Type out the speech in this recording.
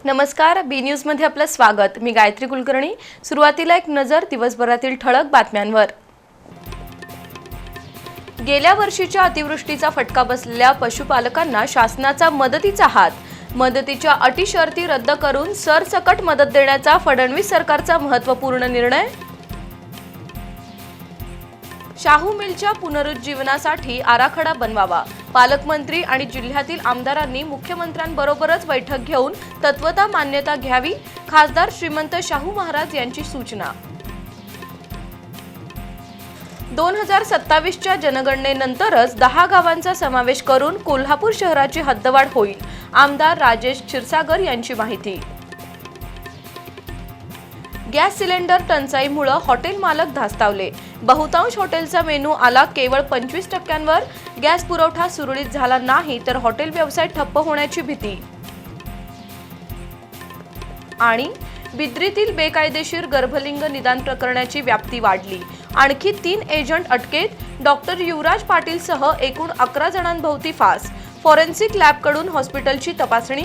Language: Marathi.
नमस्कार, बी न्यूज मध्ये आपलं स्वागत। मी गायत्री कुलकर्णी। सुरुवातीला एक नजर दिवसभरातील ठळक बातम्यांवर। गेल्या वर्षीच्या अतिवृष्टीचा फटका बसलेल्या पशुपालकांना शासनाचा मदतीचा हात। मदतीच्या अटी शर्ती रद्द करून सरसकट मदत देण्याचा फडणवीस सरकारचा महत्त्वपूर्ण निर्णय। शाहू मिलच्या पुनरुज्जीवनासाठी आराखडा बनवावा। पालकमंत्री आणि जिल्ह्यातील आमदारांनी मुख्यमंत्र्यांबरोबरच बैठक घेऊन तत्वता मान्यता घ्यावी। खासदार श्रीमंत शाहू महाराज यांची सूचना। 2027 च्या जनगणनेनंतरच 10 गावांचा समावेश करून कोल्हापूर शहराची हद्दवाढ होईल। आमदार राजेश क्षीरसागर यांची माहिती। गॅस सिलेंडर टंचाईमुळे हॉटेल मालक धास्तावले। बहुतांश हॉटेलचा मेनू आला केवळ 25%वर। गॅस पुरवठा सुरळीत झाला नाही तर हॉटेल व्यवसाय ठप्प होण्याची भीती। आणि बिद्रीतील बेकायदेशीर गर्भलिंग निदान प्रकरणाची व्याप्ती वाढली। आणखी 3 एजंट अटकेत। डॉक्टर युवराज पाटील सह एकूण 11 जणांभोवती फास। फॉरेन्सिक लॅबकडून हॉस्पिटलची तपासणी।